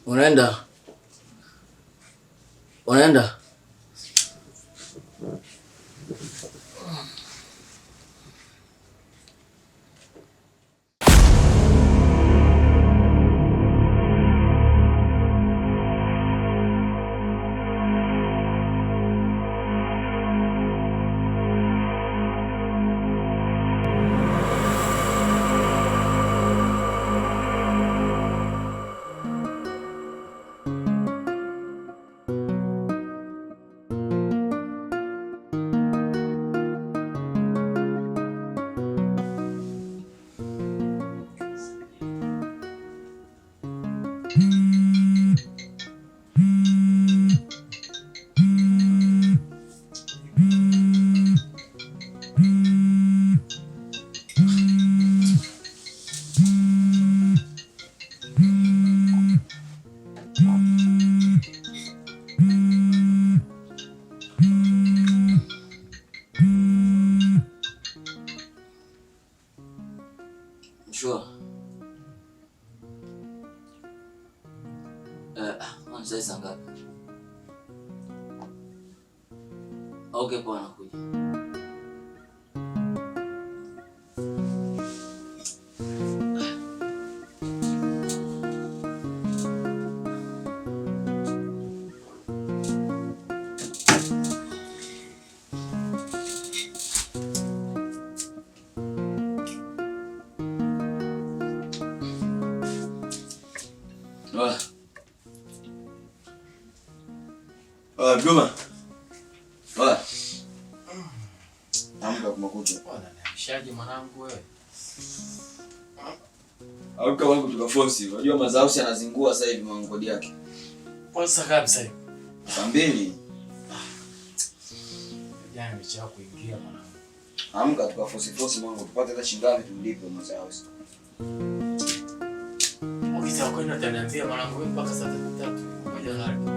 Unaenda? Unaenda? Sure. Sasa ngapi? Okay, poa nakuja. Juma. Amka kumekucha. Bwana, niamshaje mwanangu wewe? Au kama kutoka force. Unajua mazao si anazingua sasa hivi mangodi yake. Kwanza kabisa hivi. Saa 2. Jana nimechelewa kuingia mwanangu. Amka tuka force mwanangu tupate hata shingapi tulipe mazao. Ukitaka kwenda utaniambia mwanangu wewe mpaka saa 3. Ngoja haraka.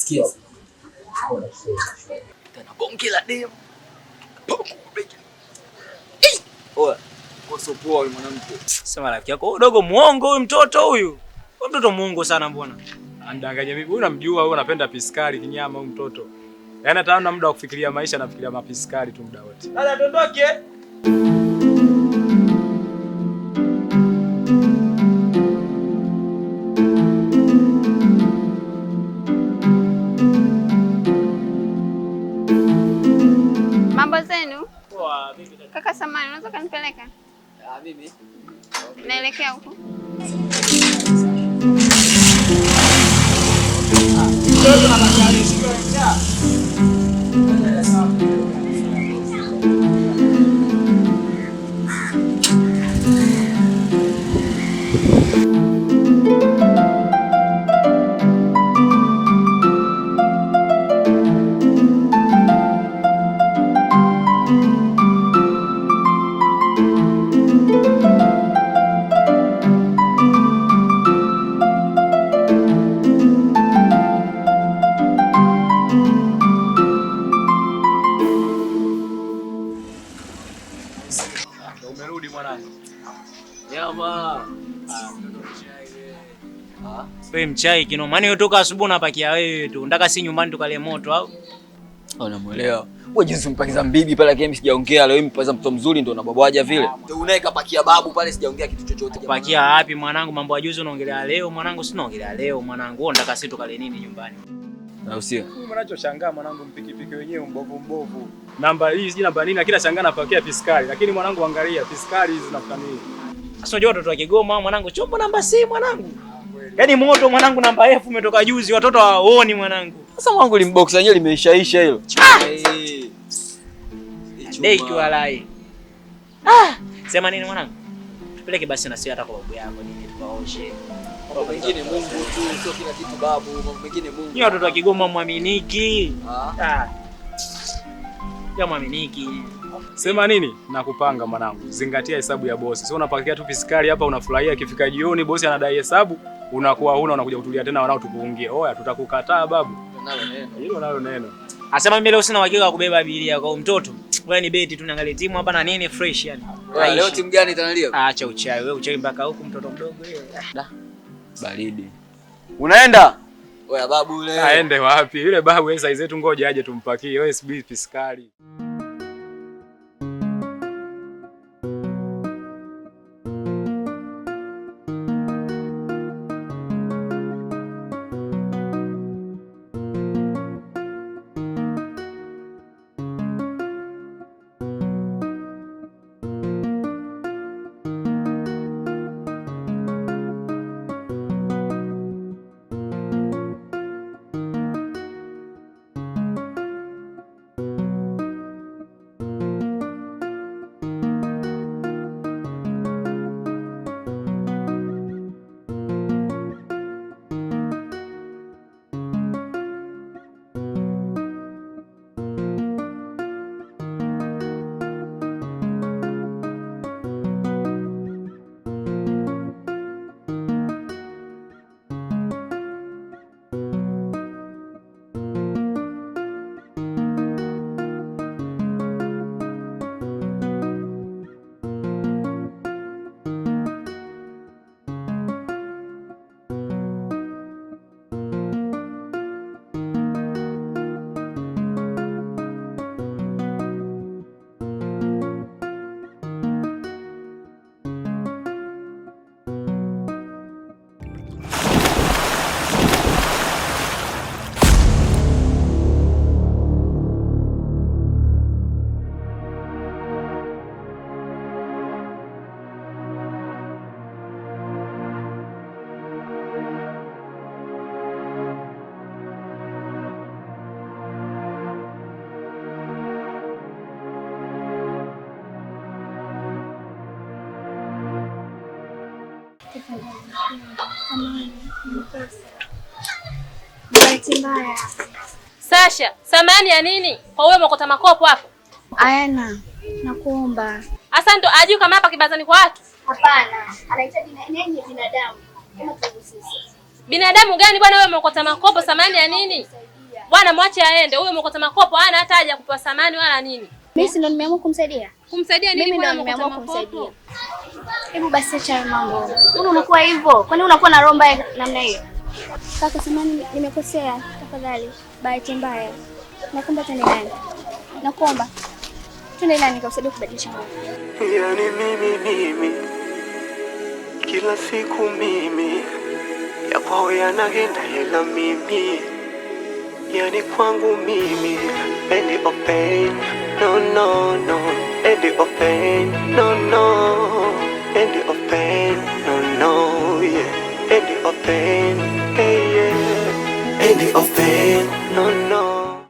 Sikia. Tena bonge la demu. Oa, koso poa yule mwanamke. Sema rafiki yako dogo muongo huyu mtoto huyu. Huyu mtoto muongo sana mbona? Andanganya mimi. Wewe unamjua wewe unapenda piskari kinyama huyu mtoto. Yaani hata hana muda wa kufikiria maisha, anafikiria mapiskari tu muda wote. Dada tondoke. Mambo zenu? Poa, bibi. Kaka Samani, unaweza kunipeleka? Mimi. Naelekea huko. Umerudi mwanangu. Nyama. Wewe mchai kino. Maana yotoka asubuhi unapakia wewe tu. Ndaka si nyumbani tukale moto au? Unamuelewa. Wewe jinsi umpakiza mbibi pale game sijaongea, leo mpakiza mtoto mzuri ndio unababwaja vile. Unaye kapakia babu pale sijaongea kitu chochote. Pakia wapi mwanangu? Mambo ya juzi unaongelea leo mwanangu, si naongelea leo mwanangu. Wewe ndaka si tukale nini nyumbani? Na usio. Mimi ninachoshangaa mwanangu, mpikipiki wenyewe mbovu. Namba hii sijui namba nini, kila shangaa napakia piskari. Lakini mwanangu angalia piskari hizi zinafuta nini? Sasa unajua watoto wa Kigoma mwanangu, chombo namba C mwanangu. Yaani moto mwanangu, namba F umetoka juzi, watoto hawaoni mwanangu. Sasa mwanangu limbox yenyewe limeishaisha hilo. Deki walai. Sema nini mwanangu? Tupeleke basi na sisi hata kwa babu yako nini tukaoshe. Mambo mengine Mungu tu, sio kila kitu babu, mambo mengine Mungu. Ni watoto wa Kigoma muaminiki. Ya muaminiki. Sema nini? Nakupanga mwanangu. Zingatia hesabu ya bosi. Sio unapakia tu piskari hapa unafurahia, ikifika jioni bosi anadai hesabu, unakuwa huna, unakuja kutulia tena wanao tukuungie. Oya tutakukataa babu. Nalo neno. Hilo nalo neno. Asema mimi leo sina uhakika wa kubeba abiria kwa mtoto. Wewe ni beti tu, niangalie timu hapa na nini fresh yani. Leo timu gani italia? Acha uchawi. Wewe uchawi mpaka huku mtoto mdogo yeye. Baridi. Unaenda? Oya babu yule. Aende wapi? Yule babu wewe size zetu ngoja aje tumpakie. Wewe subiri piskari. Sasha, samani ya nini? Kwa wewe umekota makopo hapo? Ayana, nakuomba. Asa ndo ajui kama hapa kibazani kwa watu? Hapana, anahitaji nyenye binadamu kama sisi. Binadamu gani bwana wewe umekota makopo, samani ya nini? Bwana mwache aende. Huyo mkota makopo hana hata haja kupewa samani wala nini. Mimi si ndo nimeamua kumsaidia. Kumsaidia nini? Mimi ndo bwana nimeamua mkota kumsaidia. makopo? Hebu basi acha mambo. Mbona unakuwa hivyo? Kwani unakuwa na roho mbaya namna hiyo? Kaka, samahani nimekosea. Tafadhali. Bahati mbaya. Nakuomba twende ndani. Nakuomba. Twende ndani nikakusaidie kubadilisha mambo. Yani mimi kila siku mimi yapo yanaenda ila mimi yani kwangu mimi end of pain no end of pain no end of pain